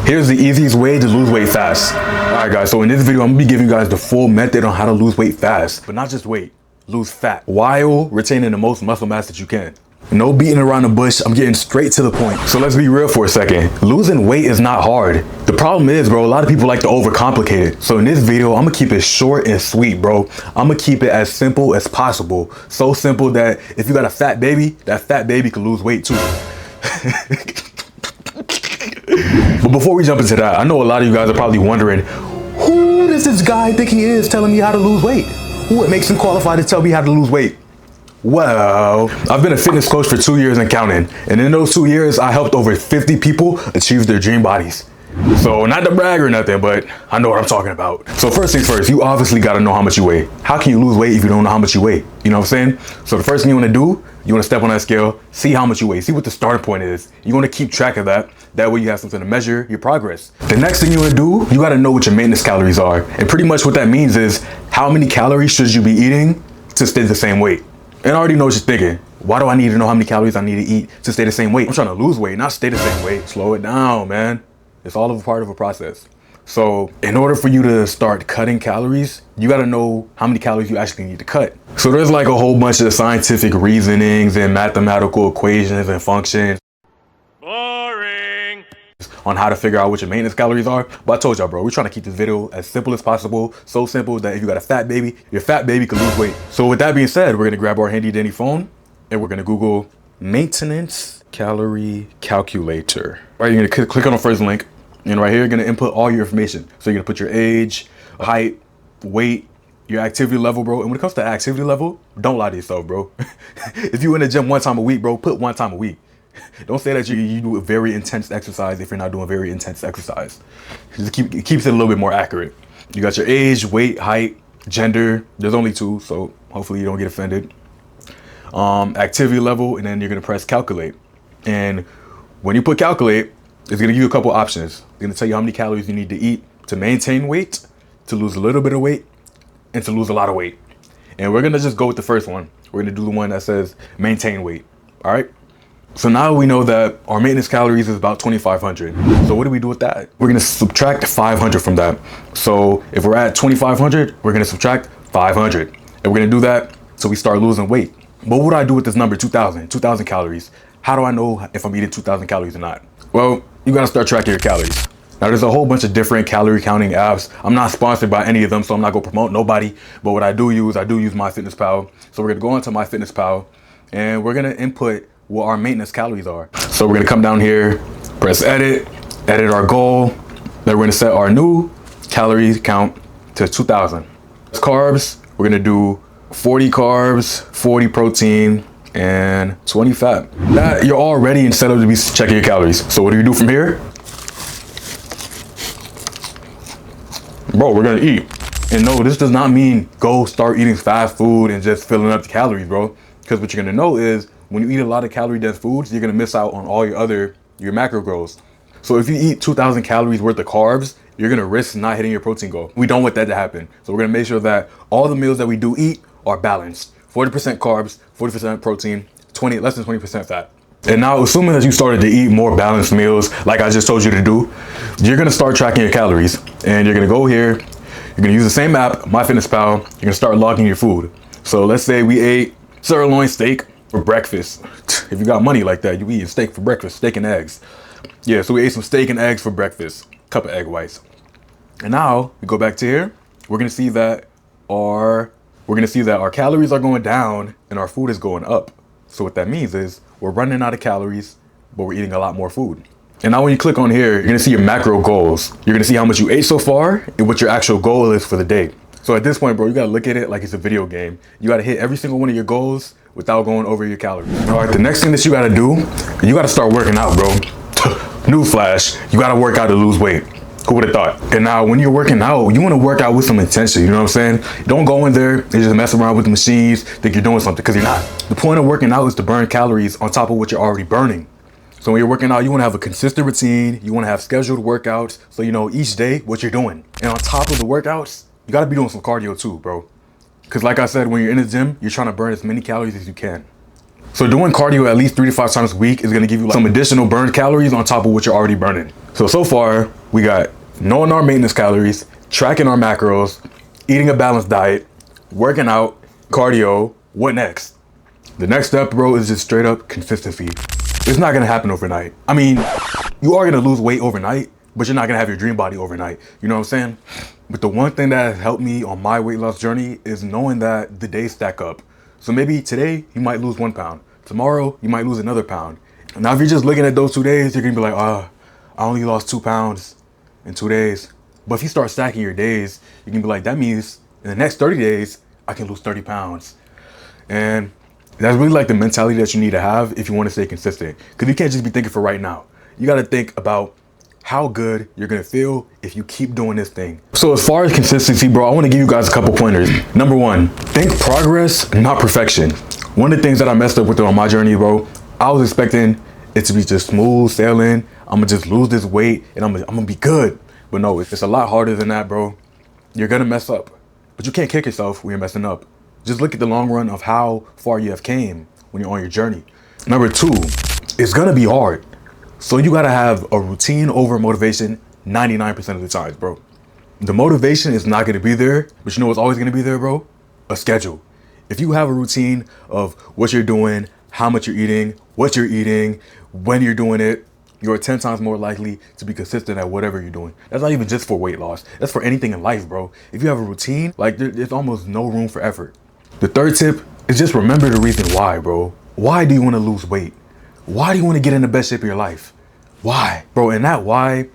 Here's the easiest way to lose weight fast. Alright guys, so in this video I'm gonna be giving you guys the full method on how to lose weight fast. But not just weight, lose fat while retaining the most muscle mass that you can. No beating around the bush, I'm getting straight to the point. So let's be real for a second. Losing weight is not hard. The problem is, bro, a lot of people like to overcomplicate it. So in this video, I'm gonna keep it short and sweet, bro. I'm gonna keep it as simple as possible. So simple that if you got a fat baby, that fat baby can lose weight too. But before we jump into that, I know a lot of you guys are probably wondering, who does this guy think he is telling me how to lose weight? What makes him qualified to tell me how to lose weight? Well, I've been a fitness coach for 2 years and counting. And in those 2 years, I helped over 50 people achieve their dream bodies. So not to brag or nothing, but I know what I'm talking about. So first things first, you obviously got to know how much you weigh. How can you lose weight if you don't know how much you weigh? You know what I'm saying? So the first thing you want to do, you want to step on that scale, see how much you weigh, see what the starting point is. You want to keep track of that. That way you have something to measure your progress. The next thing you want to do, you got to know what your maintenance calories are. And pretty much what that means is how many calories should you be eating to stay the same weight? And I already know what you're thinking. Why do I need to know how many calories I need to eat to stay the same weight? I'm trying to lose weight, not stay the same weight. Slow it down, man. It's all of a part of a process. So in order for you to start cutting calories, you got to know how many calories you actually need to cut. So there's like a whole bunch of scientific reasonings and mathematical equations and functions. Boring. On how to figure out what your maintenance calories are. But I told y'all, bro, we're trying to keep this video as simple as possible. So simple that if you got a fat baby, your fat baby can lose weight. So with that being said, we're going to grab our handy dandy phone and we're going to Google maintenance calorie calculator. Right, you're going to click on the first link. And right here, you're going to input all your information. So you're going to put your age, height, weight, your activity level, bro. And when it comes to activity level, don't lie to yourself, bro. If you in the gym 1 time a week, bro, put 1 time a week. Don't say that you do a very intense exercise if you're not doing very intense exercise. Just it keeps it a little bit more accurate. You got your age, weight, height, gender. There's only 2, so hopefully you don't get offended. Activity level, and then you're going to press calculate. And when you put calculate, it's going to give you a couple options. It's going to tell you how many calories you need to eat to maintain weight, to lose a little bit of weight, and to lose a lot of weight. And we're going to just go with the first one. We're going to do the one that says maintain weight. All right. So now we know that our maintenance calories is about 2,500. So what do we do with that? We're going to subtract 500 from that. So if we're at 2,500, we're going to subtract 500. And we're going to do that so we start losing weight. But what do I do with this number, 2,000 calories? How do I know if I'm eating 2,000 calories or not? Well, you got to start tracking your calories. Now, there's a whole bunch of different calorie counting apps. I'm not sponsored by any of them, so I'm not going to promote nobody. But what I do use MyFitnessPal. So we're going to go into MyFitnessPal and we're going to input what our maintenance calories are. So we're going to come down here, press edit our goal. Then we're going to set our new calorie count to 2,000. Carbs, we're going to do 40 carbs, 40 protein, and 20 fat. That you're all ready and set up to be checking your calories. So what do you do from here? Bro, we're going to eat. And no, this does not mean go start eating fast food and just filling up the calories, bro. Because what you're going to know is when you eat a lot of calorie dense foods, you're going to miss out on all your macro goals. So if you eat 2,000 calories worth of carbs, you're going to risk not hitting your protein goal. We don't want that to happen. So we're going to make sure that all the meals that we do eat are balanced. 40% carbs, 40% protein, less than 20% fat. And now, assuming that you started to eat more balanced meals, like I just told you to do, you're going to start tracking your calories. And you're going to go here. You're going to use the same app, MyFitnessPal. You're going to start logging your food. So let's say we ate sirloin steak for breakfast. If you got money like that, you eat steak for breakfast, steak and eggs. Yeah, so we ate some steak and eggs for breakfast, cup of egg whites. And now we go back to here. We're going to see that our calories are going down and our food is going up. So what that means is we're running out of calories, but we're eating a lot more food. And now when you click on here, you're going to see your macro goals. You're going to see how much you ate so far and what your actual goal is for the day. So at this point, bro, you got to look at it like it's a video game. You got to hit every single one of your goals without going over your calories. All right, the next thing that you got to do, you got to start working out, bro. Newsflash, you got to work out to lose weight. Who would have thought? And now when you're working out, you want to work out with some intention, you know what I'm saying? Don't go in there and just mess around with the machines, think you're doing something, because you're not. The point of working out is to burn calories on top of what you're already burning. So when you're working out, you want to have a consistent routine. You want to have scheduled workouts so you know each day what you're doing. And on top of the workouts, you got to be doing some cardio too, bro. Because like I said, when you're in the gym, you're trying to burn as many calories as you can. So doing cardio at least 3 to 5 times a week is gonna give you like some additional burned calories on top of what you're already burning. So far, we got knowing our maintenance calories, tracking our macros, eating a balanced diet, working out, cardio. What next? The next step, bro, is just straight up consistency. It's not gonna happen overnight. I mean, you are gonna lose weight overnight, but you're not gonna have your dream body overnight. You know what I'm saying? But the one thing that has helped me on my weight loss journey is knowing that the days stack up. So maybe today you might lose 1 pound. Tomorrow you might lose another pound. Now, if you're just looking at those 2 days, you're gonna be like, I only lost 2 pounds in 2 days. But if you start stacking your days, you can be like, that means in the next 30 days, I can lose 30 pounds. And that's really like the mentality that you need to have if you want to stay consistent. Because you can't just be thinking for right now. You got to think about how good you're going to feel if you keep doing this thing. So as far as consistency, bro, I want to give you guys a couple pointers. Number one, think progress, not perfection. One of the things that I messed up with on my journey, bro, I was expecting it to be just smooth sailing. I'm going to just lose this weight and I'm going to be good. But no, it's a lot harder than that, bro. You're going to mess up. But you can't kick yourself when you're messing up. Just look at the long run of how far you have came when you're on your journey. Number two, it's gonna be hard. So you gotta have a routine over motivation 99% of the times, bro. The motivation is not gonna be there, but you know what's always gonna be there, bro? A schedule. If you have a routine of what you're doing, how much you're eating, what you're eating, when you're doing it, you're 10 times more likely to be consistent at whatever you're doing. That's not even just for weight loss. That's for anything in life, bro. If you have a routine, like there's almost no room for effort. The third tip is just remember the reason why, bro. Why do you want to lose weight? Why do you want to get in the best shape of your life? Why? Bro, and that why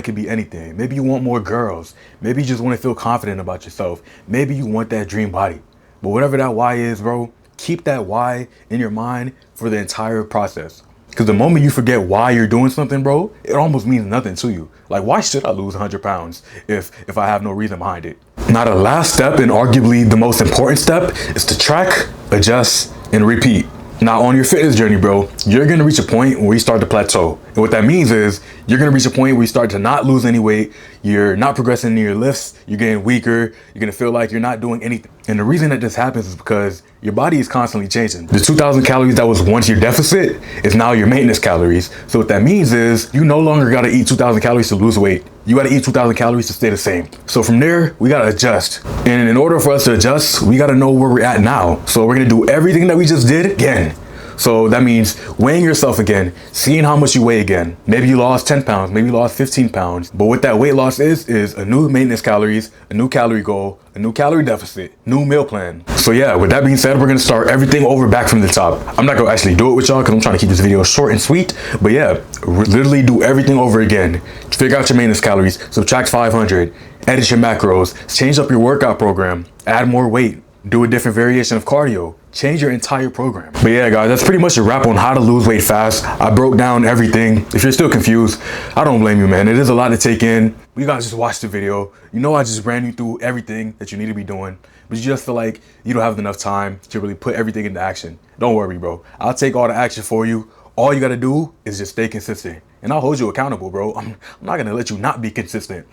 could be anything. Maybe you want more girls. Maybe you just want to feel confident about yourself. Maybe you want that dream body. But whatever that why is, bro, keep that why in your mind for the entire process. Because the moment you forget why you're doing something, bro, it almost means nothing to you. Like, why should I lose 100 pounds if I have no reason behind it? Now, the last step and arguably the most important step is to track, adjust, and repeat. Now, on your fitness journey, bro, you're going to reach a point where you start to plateau. And what that means is you're going to reach a point where you start to not lose any weight. You're not progressing in your lifts. You're getting weaker. You're going to feel like you're not doing anything. And the reason that this happens is because your body is constantly changing. The 2,000 calories that was once your deficit is now your maintenance calories. So what that means is you no longer got to eat 2,000 calories to lose weight. You got to eat 2,000 calories to stay the same. So from there, we got to adjust. And in order for us to adjust, we got to know where we're at now. So we're going to do everything that we just did again. So that means weighing yourself again, seeing how much you weigh again. Maybe you lost 10 pounds, maybe you lost 15 pounds. But what that weight loss is a new maintenance calories, a new calorie goal, a new calorie deficit, new meal plan. So yeah, with that being said, we're gonna start everything over back from the top. I'm not gonna actually do it with y'all because I'm trying to keep this video short and sweet. But yeah, literally do everything over again. Figure out your maintenance calories, subtract 500, edit your macros, change up your workout program, add more weight, do a different variation of cardio, change your entire program. But yeah, guys, that's pretty much a wrap on how to lose weight fast. I broke down everything. If you're still confused, I don't blame you, man. It is a lot to take in. You guys just watched the video. You know I just ran you through everything that you need to be doing, but you just feel like you don't have enough time to really put everything into action. Don't worry, bro. I'll take all the action for you. All you gotta do is just stay consistent. And I'll hold you accountable, bro. I'm not gonna let you not be consistent.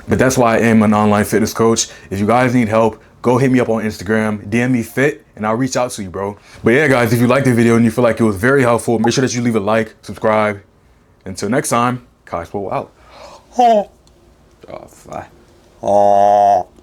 But that's why I am an online fitness coach. If you guys need help, go hit me up on Instagram, DM me fit, and I'll reach out to you, bro. But yeah, guys, if you liked the video and you feel like it was very helpful, make sure that you leave a like, subscribe. Until next time, Kai Spo out.